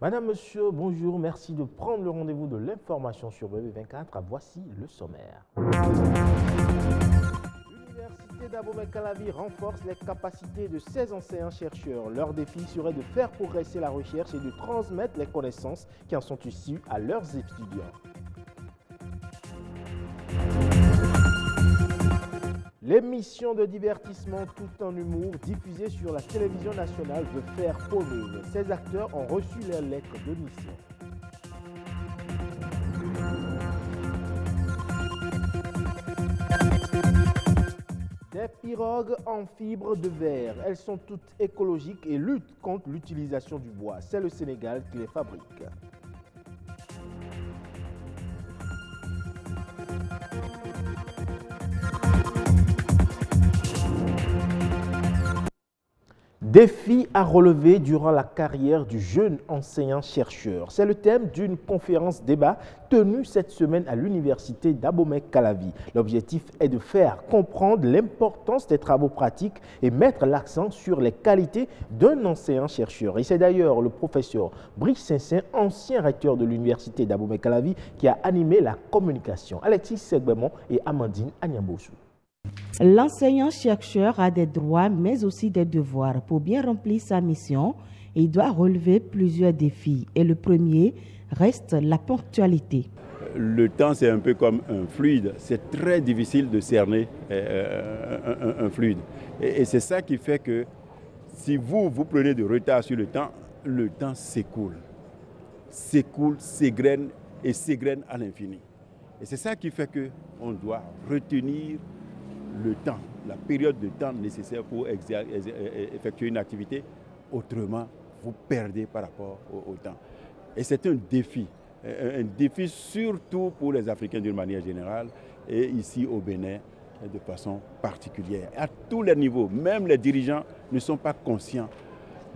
Madame, Monsieur, bonjour, merci de prendre le rendez-vous de l'information sur BB24. Voici le sommaire. L'Université d'Abomey-Calavi renforce les capacités de ses enseignants-chercheurs. Leur défi serait de faire progresser la recherche et de transmettre les connaissances qui en sont issues à leurs étudiants. L'émission de divertissement tout en humour diffusée sur la télévision nationale veut faire peau neuve. Ces acteurs ont reçu leurs lettres de mission. Des pirogues en fibre de verre. Elles sont toutes écologiques et luttent contre l'utilisation du bois. C'est le Sénégal qui les fabrique. Défi à relever durant la carrière du jeune enseignant-chercheur. C'est le thème d'une conférence débat tenue cette semaine à l'Université d'Abomey-Calavi. L'objectif est de faire comprendre l'importance des travaux pratiques et mettre l'accent sur les qualités d'un enseignant-chercheur. Et c'est d'ailleurs le professeur Brice Saint-Saint, ancien recteur de l'Université d'Abomey-Calavi, qui a animé la communication. Alexis Segbemon et Amandine Agnambosou. L'enseignant-chercheur a des droits mais aussi des devoirs. Pour bien remplir sa mission, il doit relever plusieurs défis. Et le premier reste la ponctualité. Le temps, c'est un peu comme un fluide. C'est très difficile de cerner un fluide. Et c'est ça qui fait que si vous prenez de retard sur le temps s'écoule. S'écoule, s'égrène et s'égrène à l'infini. Et c'est ça qui fait qu'on doit retenir le temps, la période de temps nécessaire pour effectuer une activité. Autrement, vous perdez par rapport au temps. Et c'est un défi surtout pour les Africains d'une manière générale et ici au Bénin de façon particulière. À tous les niveaux, même les dirigeants ne sont pas conscients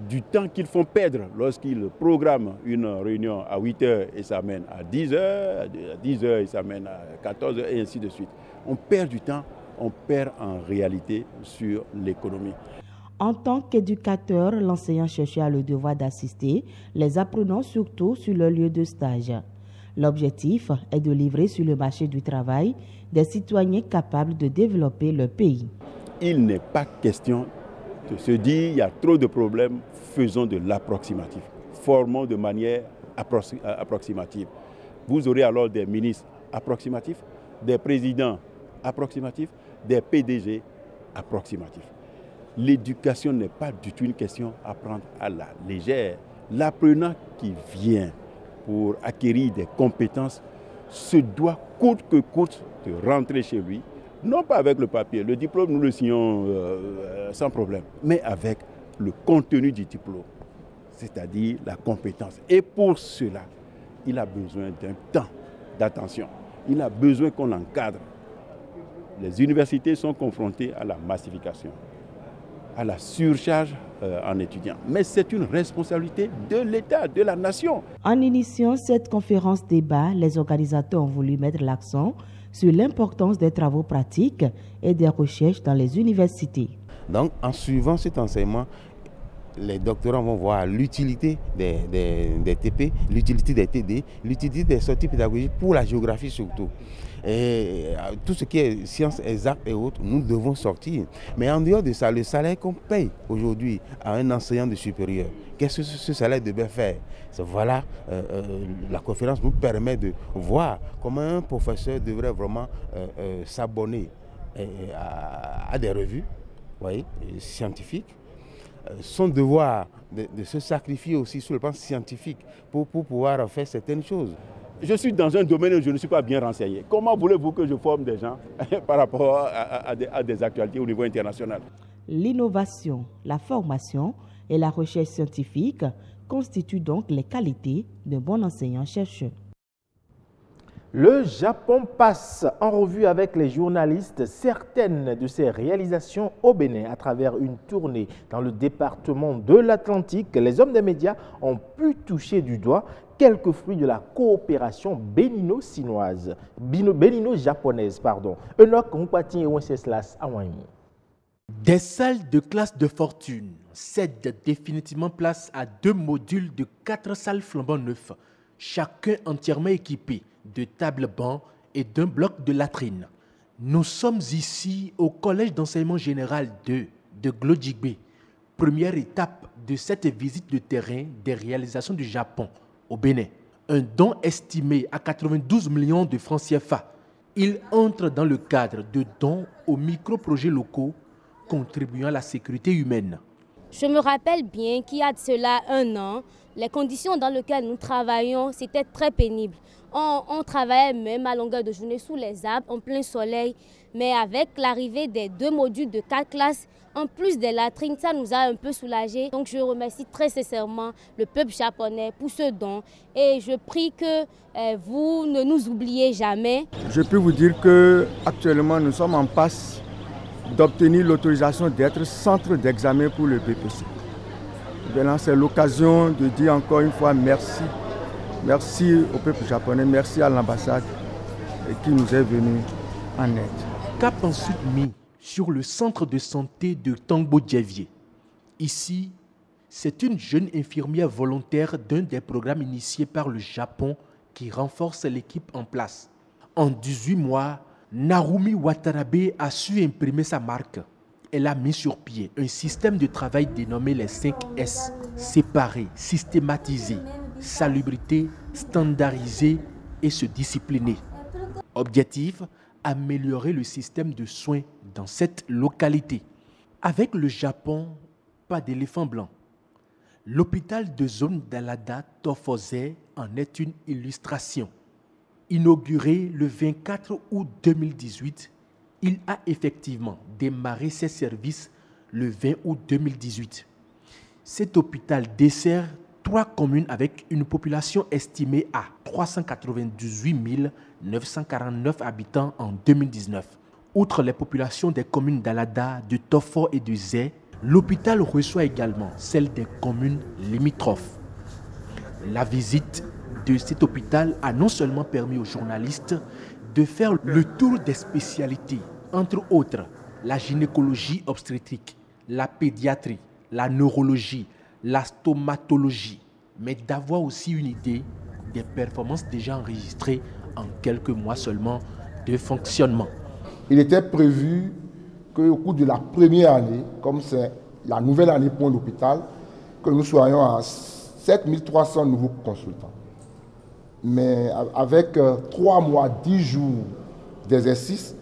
du temps qu'ils font perdre lorsqu'ils programment une réunion à 8 h et ça mène à 10 h, à 10 h et ça mène à 14 h et ainsi de suite. On perd du temps. On perd en réalité sur l'économie. En tant qu'éducateur, l'enseignant-chercheur a le devoir d'assister les apprenants surtout sur leur lieu de stage. L'objectif est de livrer sur le marché du travail des citoyens capables de développer leur pays. Il n'est pas question de se dire il y a trop de problèmes, faisons de l'approximatif, formons de manière approximative. Vous aurez alors des ministres approximatifs, des présidents approximatifs, des PDG approximatifs. L'éducation n'est pas du tout une question à prendre à la légère. L'apprenant qui vient pour acquérir des compétences se doit coûte que coûte de rentrer chez lui, non pas avec le papier, le diplôme nous le signons sans problème, mais avec le contenu du diplôme, c'est-à-dire la compétence. Et pour cela, il a besoin d'un temps d'attention, il a besoin qu'on l'encadre. Les universités sont confrontées à la massification, à la surcharge en étudiants. Mais c'est une responsabilité de l'État, de la nation. En initiant cette conférence débat, les organisateurs ont voulu mettre l'accent sur l'importance des travaux pratiques et des recherches dans les universités. Donc, en suivant cet enseignement, les doctorants vont voir l'utilité des TP, l'utilité des TD, l'utilité des sorties pédagogiques pour la géographie surtout. Et tout ce qui est sciences exactes et autres, nous devons sortir. Mais en dehors de ça, le salaire qu'on paye aujourd'hui à un enseignant de supérieur, qu'est-ce que ce salaire devait faire? Voilà, la conférence nous permet de voir comment un professeur devrait vraiment s'abonner à des revues, voyez, scientifiques. Son devoir de se sacrifier aussi sur le plan scientifique pour pouvoir faire certaines choses. Je suis dans un domaine où je ne suis pas bien renseigné. Comment voulez-vous que je forme des gens par rapport à des actualités au niveau international? L'innovation, la formation et la recherche scientifique constituent donc les qualités d'un bon enseignant-chercheur. Le Japon passe en revue avec les journalistes certaines de ses réalisations au Bénin à travers une tournée dans le département de l'Atlantique. Les hommes des médias ont pu toucher du doigt quelques fruits de la coopération bénino-japonaise. Enoch Mpati et Wenceslas Awanyi. Des salles de classe de fortune cèdent définitivement place à 2 modules de 4 salles flambant neufs, chacun entièrement équipé de tables-bancs et d'un bloc de latrines. Nous sommes ici au Collège d'enseignement général 2 de Glodjigbe, première étape de cette visite de terrain des réalisations du Japon au Bénin. Un don estimé à 92 millions de francs CFA. Il entre dans le cadre de dons aux micro-projets locaux contribuant à la sécurité humaine. Je me rappelle bien qu'il y a de cela 1 an, les conditions dans lesquelles nous travaillons, c'était très pénible. On travaillait même à longueur de journée sous les arbres, en plein soleil. Mais avec l'arrivée des 2 modules de 4 classes, en plus des latrines, ça nous a un peu soulagés. Donc je remercie très sincèrement le peuple japonais pour ce don. Et je prie que vous ne nous oubliez jamais. Je peux vous dire qu'actuellement, nous sommes en passe d'obtenir l'autorisation d'être centre d'examen pour le BPC. C'est l'occasion de dire encore une fois merci. Merci au peuple japonais, merci à l'ambassade qui nous est venu en aide. Cap ensuite mis sur le centre de santé de Tangbo-Djevier. Ici, c'est une jeune infirmière volontaire d'un des programmes initiés par le Japon qui renforce l'équipe en place. En 18 mois, Narumi Watanabe a su imprimer sa marque. Elle a mis sur pied un système de travail dénommé les 5 S, séparer, systématiser, salubrité, standardiser et se discipliner. Objectif, améliorer le système de soins dans cette localité. Avec le Japon, pas d'éléphant blanc. L'hôpital de zone d'Alada Tofose en est une illustration. Inauguré le 24 août 2018, il a effectivement démarré ses services le 20 août 2018. Cet hôpital dessert 3 communes avec une population estimée à 398 949 habitants en 2019. Outre les populations des communes d'Alada, de Tofo et de Zé, l'hôpital reçoit également celles des communes limitrophes. La visite de cet hôpital a non seulement permis aux journalistes de faire le tour des spécialités, entre autres la gynécologie obstétrique, la pédiatrie, la neurologie, la stomatologie, mais d'avoir aussi une idée des performances déjà enregistrées en quelques mois seulement de fonctionnement. Il était prévu qu'au cours de la première année, comme c'est la nouvelle année pour l'hôpital, que nous soyons à 7300 nouveaux consultants. Mais avec 3 mois, 10 jours d'exercice,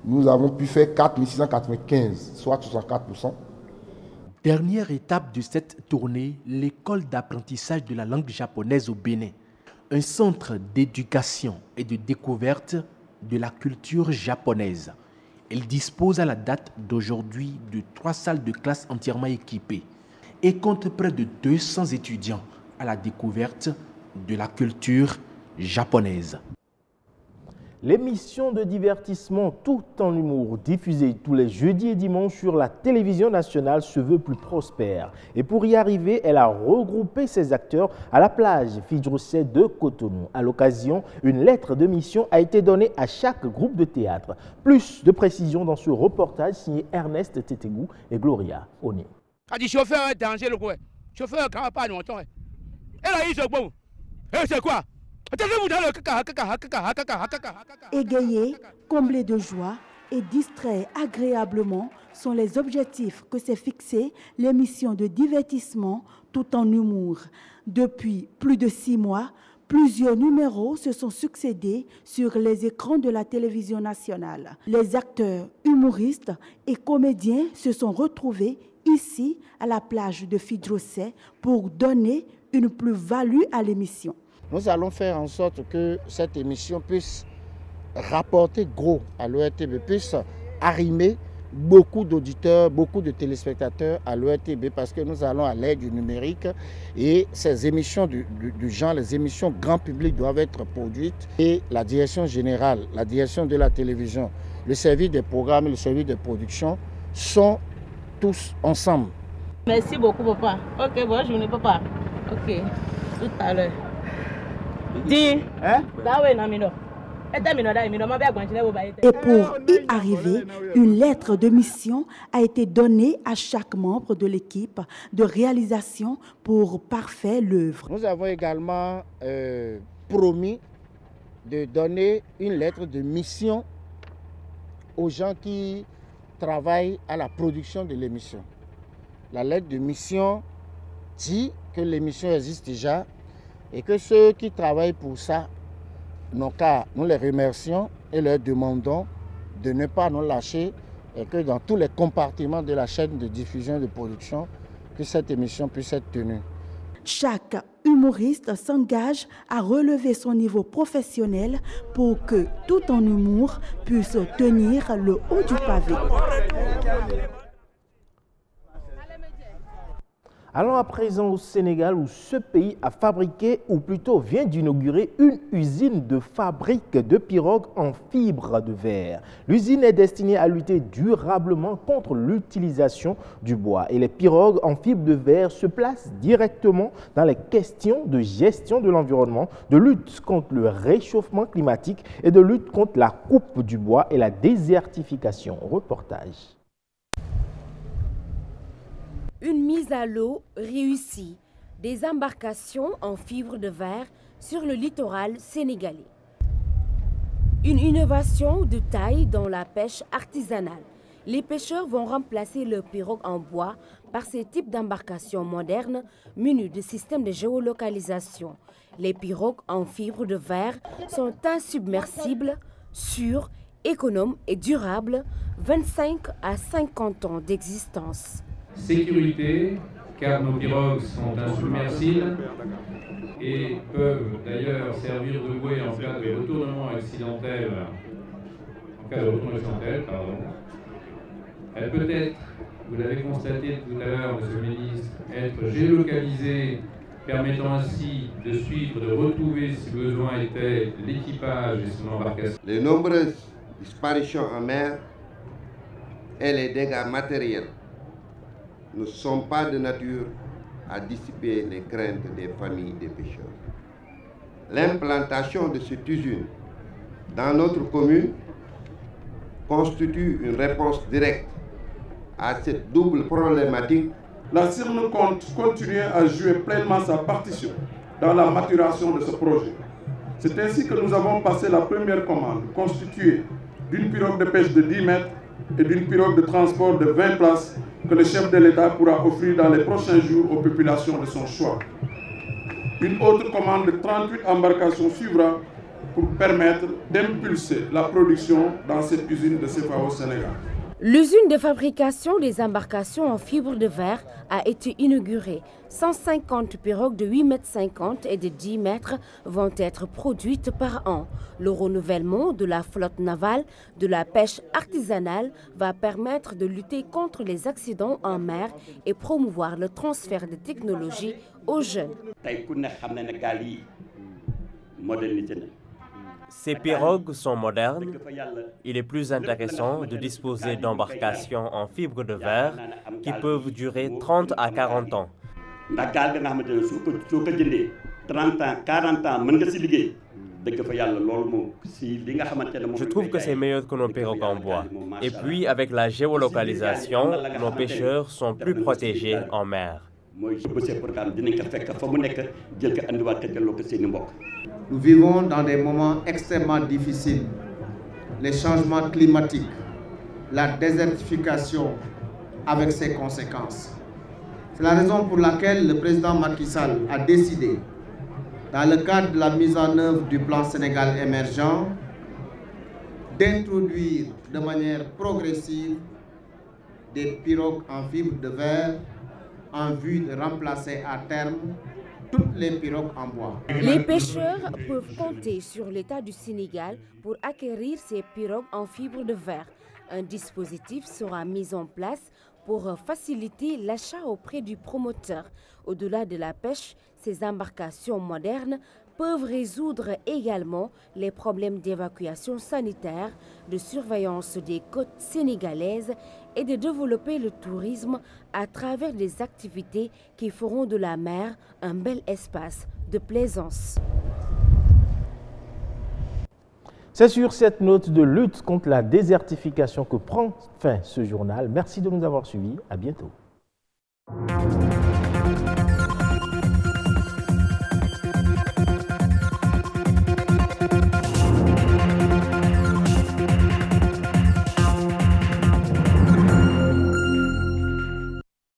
nous avons pu faire 4695, soit 64%. Dernière étape de cette tournée, l'école d'apprentissage de la langue japonaise au Bénin. Un centre d'éducation et de découverte de la culture japonaise. Elle dispose à la date d'aujourd'hui de 3 salles de classe entièrement équipées et compte près de 200 étudiants à la découverte de la culture japonaise. L'émission de divertissement tout en humour, diffusée tous les jeudis et dimanches sur la télévision nationale, se veut plus prospère. Et pour y arriver, elle a regroupé ses acteurs à la plage Fidjrosset de Cotonou. À l'occasion, une lettre de mission a été donnée à chaque groupe de théâtre. Plus de précisions dans ce reportage signé Ernest Tétégou et Gloria Oné. Chauffeur est danger, le quoi. Chauffeur, quand pas longtemps. Et là, il se bon. Et c'est quoi? Égayé, comblé de joie et distrait agréablement sont les objectifs que s'est fixé l'émission de divertissement tout en humour. Depuis plus de 6 mois, plusieurs numéros se sont succédés sur les écrans de la télévision nationale. Les acteurs, humoristes et comédiens se sont retrouvés ici à la plage de Fidjrosset pour donner une plus-value à l'émission. Nous allons faire en sorte que cette émission puisse rapporter gros à l'ORTB, puisse arrimer beaucoup d'auditeurs, beaucoup de téléspectateurs à l'ORTB parce que nous allons à l'aide du numérique et ces émissions du genre, les émissions grand public doivent être produites et la direction générale, la direction de la télévision, le service des programmes et le service de production sont tous ensemble. Merci beaucoup papa. Ok, bonne journée papa. Ok, tout à l'heure. Dis, là où est Namino? Et pour y arriver, une lettre de mission a été donnée à chaque membre de l'équipe de réalisation pour parfaire l'œuvre. Nous avons également promis de donner une lettre de mission aux gens qui travaillent à la production de l'émission. La lettre de mission dit que l'émission existe déjà et que ceux qui travaillent pour ça n'ont qu'à, nous les remercions et leur demandons de ne pas nous lâcher et que dans tous les compartiments de la chaîne de diffusion et de production, que cette émission puisse être tenue. Chaque humoriste s'engage à relever son niveau professionnel pour que, tout en humour, puisse tenir le haut du pavé. Allons à présent au Sénégal où ce pays a fabriqué, ou plutôt vient d'inaugurer, une usine de fabrique de pirogues en fibre de verre. L'usine est destinée à lutter durablement contre l'utilisation du bois. Et les pirogues en fibre de verre se placent directement dans les questions de gestion de l'environnement, de lutte contre le réchauffement climatique et de lutte contre la coupe du bois et la désertification. Reportage. Une mise à l'eau réussie, des embarcations en fibre de verre sur le littoral sénégalais. Une innovation de taille dans la pêche artisanale. Les pêcheurs vont remplacer leurs pirogues en bois par ces types d'embarcations modernes munies de systèmes de géolocalisation. Les pirogues en fibre de verre sont insubmersibles, sûres, économes et durables, 25 à 50 ans d'existence. Sécurité, car nos pirogues sont insubmersibles et peuvent d'ailleurs servir de bouée en cas de retournement accidentel. Elle peut être, vous l'avez constaté tout à l'heure, Monsieur le Ministre, être géolocalisée, permettant ainsi de suivre, de retrouver, si besoin était, l'équipage et son embarcation. Les nombreuses disparitions en mer et les dégâts matériels ne sont pas de nature à dissiper les craintes des familles des pêcheurs. L'implantation de cette usine dans notre commune constitue une réponse directe à cette double problématique. La CIRN compte continuer à jouer pleinement sa partition dans la maturation de ce projet. C'est ainsi que nous avons passé la première commande, constituée d'une pirogue de pêche de 10 mètres et d'une pirogue de transport de 20 places que le chef de l'État pourra offrir dans les prochains jours aux populations de son choix. Une autre commande de 38 embarcations suivra pour permettre d'impulser la production dans cette usine de CFAO Sénégal. L'usine de fabrication des embarcations en fibre de verre a été inaugurée. 150 pirogues de 8,50 m et de 10 mètres vont être produites par an. Le renouvellement de la flotte navale de la pêche artisanale va permettre de lutter contre les accidents en mer et promouvoir le transfert de technologies aux jeunes. Ces pirogues sont modernes. Il est plus intéressant de disposer d'embarcations en fibre de verre qui peuvent durer 30 à 40 ans. Je trouve que c'est meilleur que nos pirogues en bois. Et puis, avec la géolocalisation, nos pêcheurs sont plus protégés en mer. Nous vivons dans des moments extrêmement difficiles. Les changements climatiques, la désertification avec ses conséquences. C'est la raison pour laquelle le président Macky Sall a décidé, dans le cadre de la mise en œuvre du plan Sénégal émergent, d'introduire de manière progressive des pirogues en fibre de verre en vue de remplacer à terme toutes les pirogues en bois. Les pêcheurs peuvent compter sur l'État du Sénégal pour acquérir ces pirogues en fibre de verre. Un dispositif sera mis en place pour faciliter l'achat auprès du promoteur. Au-delà de la pêche, ces embarcations modernes peuvent résoudre également les problèmes d'évacuation sanitaire, de surveillance des côtes sénégalaises et de développer le tourisme à travers des activités qui feront de la mer un bel espace de plaisance. C'est sur cette note de lutte contre la désertification que prend fin ce journal. Merci de nous avoir suivis. À bientôt.